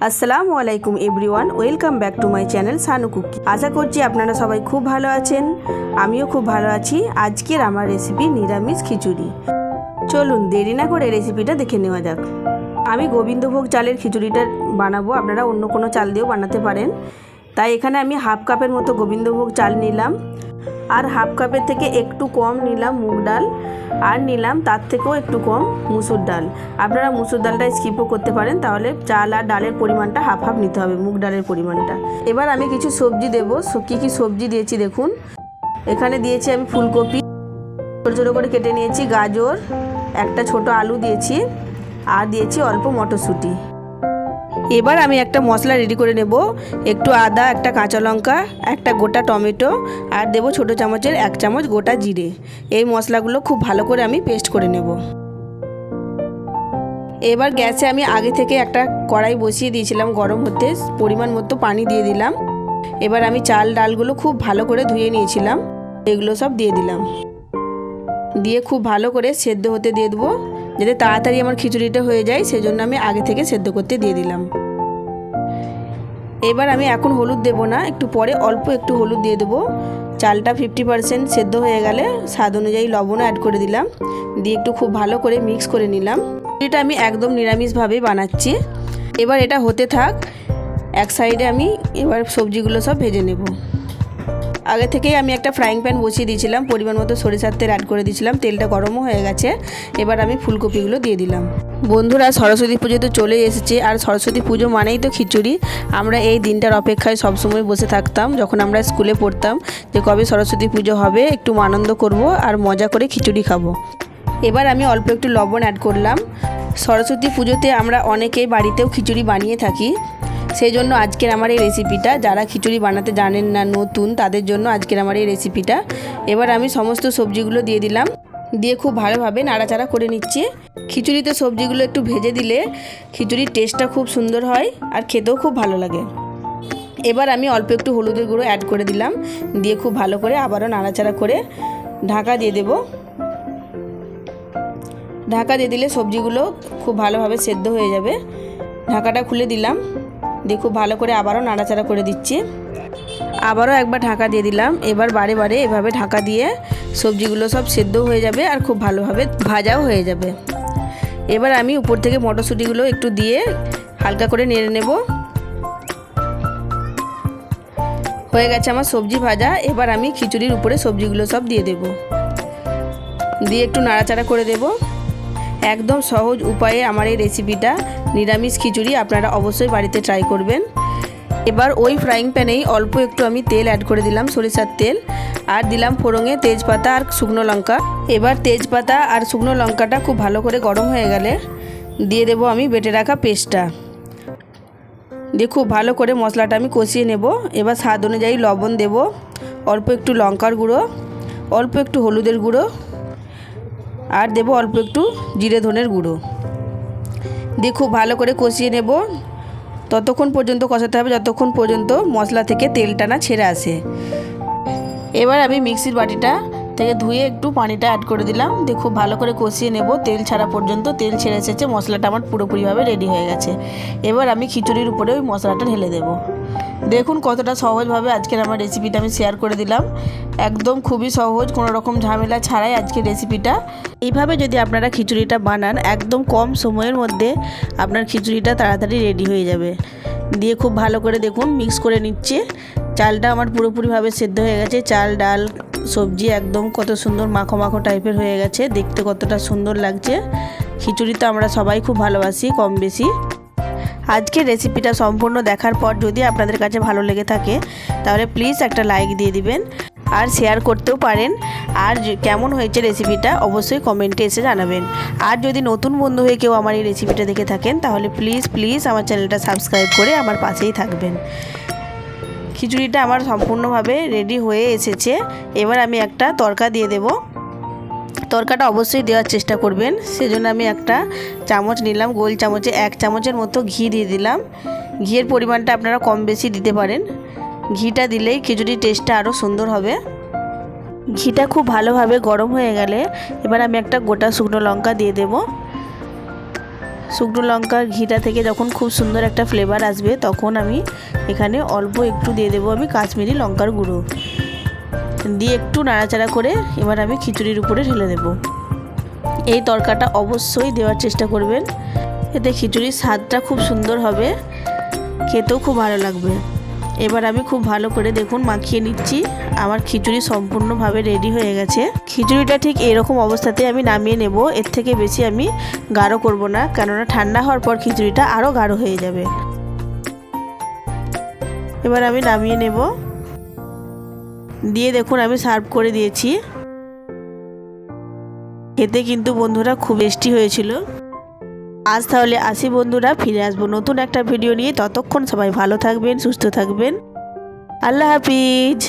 আসসালামু আলাইকুম everyone, welcome back to my channel Sanu Cookie. আশা করছি আপনারা সবাই খুব ভালো আছেন, আমিও খুব ভালো আছি। আজকের আমার রেসিপি নিরামিষ খিচুড়ি। চলুন দেরি না করে রেসিপিটা দেখে নেওয়া যাক। আমি গোবিন্দভোগ চালের খিচুড়িটা বানাবো, আপনারা অন্য কোনো চাল দিয়েও বানাতে পারেন। তাই এখানে আমি হাফ কাপের মতো গোবিন্দভোগ চাল নিলাম, আর হাফ কাপের থেকে একটু কম নিলাম মুগ ডাল, আর নিলাম তার থেকেও একটু কম মুসুর ডাল। আপনারা মুসুর ডালটা স্কিপও করতে পারেন, তাহলে চাল আর ডালের পরিমাণটা হাফ হাফ নিতে হবে, মুগ ডালের পরিমাণটা। এবার আমি কিছু সবজি দেবো। কী কী সবজি দিয়েছি দেখুন। এখানে দিয়েছি আমি ফুলকপি ছোটো ছোটো করে কেটে নিয়েছি, গাজর, একটা ছোট আলু দিয়েছি, আর দিয়েছি অল্প মটরশুঁটি। এবার আমি একটা মশলা রেডি করে নেব। একটু আদা, একটা কাঁচা লঙ্কা, একটা গোটা টমেটো, আর দেবো ছোটো চামচের 1 চামচ গোটা জিরে। এই মশলাগুলো খুব ভালো করে আমি পেস্ট করে নেব। এবার গ্যাসে আমি আগে থেকে একটা কড়াই বসিয়ে দিয়েছিলাম গরম হতে, পরিমাণ মতো পানি দিয়ে দিলাম। এবার আমি চাল ডালগুলো খুব ভালো করে ধুয়ে নিয়েছিলাম, এগুলো সব দিয়ে দিলাম। দিয়ে খুব ভালো করে সেদ্ধ হতে দিয়ে দেবো, যাতে তাড়াতাড়ি আমার খিচুড়িটা হয়ে যায়, সেজন্য আমি আগে থেকে সেদ্ধ করতে দিয়ে দিলাম। এবার আমি এখন হলুদ দেব না, একটু পরে অল্প একটু হলুদ দিয়ে দেবো। চালটা 50% সেদ্ধ হয়ে গেলে স্বাদ অনুযায়ী লবণও অ্যাড করে দিলাম, দিয়ে একটু খুব ভালো করে মিক্স করে নিলাম। এটা আমি একদম নিরামিষভাবেই বানাচ্ছি। এবার এটা হতে থাক, এক সাইডে আমি এবার সবজিগুলো সব ভেজে নেব। আগে থেকেই আমি একটা ফ্রাইং প্যান বসিয়ে দিয়েছিলাম, পরিমাণ মতো সরিষার তেল অ্যাড করে দিয়েছিলাম, তেলটা গরমও হয়ে গেছে। এবার আমি ফুলকপিগুলো দিয়ে দিলাম। বন্ধুরা, সরস্বতী পুজো তো চলে এসেছে, আর সরস্বতী পুজো মানেই তো খিচুড়ি। আমরা এই দিনটার অপেক্ষায় সবসময় বসে থাকতাম যখন আমরা স্কুলে পড়তাম, যে কবে সরস্বতী পুজো হবে, একটু আনন্দ করব আর মজা করে খিচুড়ি খাবো। এবার আমি অল্প একটু লবণ অ্যাড করলাম। সরস্বতী পুজোতে আমরা অনেকেই বাড়িতেও খিচুড়ি বানিয়ে থাকি, সেই জন্য আজকের আমার এই রেসিপিটা। যারা খিচুড়ি বানাতে জানেন না, নতুন, তাদের জন্য আজকের আমার এই রেসিপিটা। এবার আমি সমস্ত সবজিগুলো দিয়ে দিলাম, দিয়ে খুব ভালোভাবে নাড়াচাড়া করে নিচ্ছি। খিচুড়িতে সবজিগুলো একটু ভেজে দিলে খিচুড়ির টেস্টটা খুব সুন্দর হয়, আর খেতেও খুব ভালো লাগে। এবার আমি অল্প একটু হলুদের গুঁড়ো অ্যাড করে দিলাম, দিয়ে খুব ভালো করে আবারও নাড়াচাড়া করে ঢাকা দিয়ে দেব। ঢাকা দিয়ে দিলে সবজিগুলো খুব ভালোভাবে সেদ্ধ হয়ে যাবে। ঢাকাটা খুলে দিলাম, দিয়ে খুব ভালো করে আবারও নাড়াচাড়া করে দিচ্ছি। আবারও একবার ঢাকা দিয়ে দিলাম। এবার বারে বারে এভাবে ঢাকা দিয়ে সবজিগুলো সব সেদ্ধ হয়ে যাবে, আর খুব ভালোভাবে ভাজাও হয়ে যাবে। এবার আমি উপর থেকে মটরশুঁটিগুলো একটু দিয়ে হালকা করে নেড়ে নেব। হয়ে গেছে আমার সবজি ভাজা। এবার আমি খিচুড়ির উপরে সবজিগুলো সব দিয়ে দেব, দিয়ে একটু নাড়াচাড়া করে দেব। একদম সহজ উপায়ে আমার এই রেসিপিটা, নিরামিষ খিচুড়ি, আপনারা অবশ্যই বাড়িতে ট্রাই করবেন। এবার ওই ফ্রাইং প্যানেই অল্প একটু আমি তেল অ্যাড করে দিলাম, সরিষার তেল, আর দিলাম ফোড়নে তেজপাতা আর শুকনো লঙ্কা। এবার তেজপাতা আর শুকনো লঙ্কাটা খুব ভালো করে গরম হয়ে গেলে দিয়ে দেব আমি বেটে রাখা পেস্টটা, দিয়ে খুব ভালো করে মশলাটা আমি কষিয়ে নেব। এবার স্বাদ অনুযায়ী লবণ দেব, অল্প একটু লঙ্কার গুঁড়ো, অল্প একটু হলুদের গুঁড়ো, আর দেব অল্প একটু জিরে ধনের গুঁড়ো, দিয়ে খুব ভালো করে কষিয়ে নেব। ততক্ষণ পর্যন্ত কষাতে হবে যতক্ষণ পর্যন্ত মশলা থেকে তেলটা না ছেড়ে আসে। এবার আমি মিক্সির বাটিটা থেকে ধুয়ে একটু পানিটা অ্যাড করে দিলাম, দিয়ে খুব ভালো করে কষিয়ে নেব তেল ছাড়া পর্যন্ত। তেল ছেড়ে এসেছে, মশলাটা আমার পুরোপুরিভাবে রেডি হয়ে গেছে। এবার আমি খিচুড়ির উপরে ওই মশলাটা ঢেলে দেব। দেখুন কতটা সহজভাবে আজকের আমার রেসিপিটা আমি শেয়ার করে দিলাম। একদম খুবই সহজ, কোনো রকম ঝামেলা ছাড়াই আজকের রেসিপিটা। এইভাবে যদি আপনারা খিচুড়িটা বানান, একদম কম সময়ের মধ্যে আপনার খিচুড়িটা তাড়াতাড়ি রেডি হয়ে যাবে। দিয়ে খুব ভালো করে দেখুন মিক্স করে নিচ্ছে। চালটা আমার পুরোপুরিভাবে সেদ্ধ হয়ে গেছে, চাল ডাল সবজি একদম কত সুন্দর মাখো মাখো টাইপের হয়ে গেছে, দেখতে কতটা সুন্দর লাগছে। খিচুড়ি তো আমরা সবাই খুব ভালোবাসি কম বেশি। আজকের রেসিপিটা সম্পূর্ণ দেখার পর যদি আপনাদের কাছে ভালো লেগে থাকে, তাহলে প্লিজ একটা লাইক দিয়ে দিবেন, আর শেয়ার করতেও পারেন। আর কেমন হয়েছে রেসিপিটা অবশ্যই কমেন্টে এসে জানাবেন। আর যদি নতুন বন্ধু হয়ে কেউ আমার এই রেসিপিটা দেখে থাকেন, তাহলে প্লিজ আমার চ্যানেলটা সাবস্ক্রাইব করে আমার পাশেই থাকবেন। খিচুড়িটা আমার সম্পূর্ণভাবে রেডি হয়ে এসেছে। এবার আমি একটা তড়কা দিয়ে দেব। তড়কাটা অবশ্যই দেওয়ার চেষ্টা করবেন, সেজন্য আমি একটা চামচ নিলাম, গোল চামচে 1 চামচের মতো ঘি দিয়ে দিলাম। ঘিয়ের পরিমাণটা আপনারা কম বেশি দিতে পারেন। ঘিটা দিলেই খিচুড়ির টেস্টটা আরও সুন্দর হবে। ঘিটা খুব ভালোভাবে গরম হয়ে গেলে এবার আমি একটা গোটা শুকনো লঙ্কা দিয়ে দেব। শুকনো লঙ্কার ঘিটা থেকে যখন খুব সুন্দর একটা ফ্লেভার আসবে তখন আমি এখানে অল্প একটু দিয়ে দেবো আমি কাশ্মীরি লঙ্কার গুঁড়ো, দিয়ে একটু নাড়াচাড়া করে এবার আমি খিচুড়ির উপরে ঢেলে দেব। এই তরকাটা অবশ্যই দেওয়ার চেষ্টা করবেন, এতে খিচুড়ির স্বাদটা খুব সুন্দর হবে, খেতেও খুব ভালো লাগবে। এবার আমি খুব ভালো করে দেখুন মাখিয়ে নিচ্ছি। আমার খিচুড়ি সম্পূর্ণভাবে রেডি হয়ে গেছে। খিচুড়িটা ঠিক এরকম অবস্থাতে আমি নামিয়ে নেব, এর থেকে বেশি আমি গাঢ় করব না, কেননা ঠান্ডা হওয়ার পর খিচুড়িটা আরও গাঢ় হয়ে যাবে। এবার আমি নামিয়ে নেব, দিয়ে দেখুন আমি সার্ভ করে দিয়েছি। খেতে কিন্তু বন্ধুরা খুব টেস্টি হয়েছিল। আজ তাহলে আসি বন্ধুরা, ফিরে আসবো নতুন একটা ভিডিও নিয়ে। ততক্ষণ সবাই ভালো থাকবেন, সুস্থ থাকবেন। আল্লাহ হাফিজ।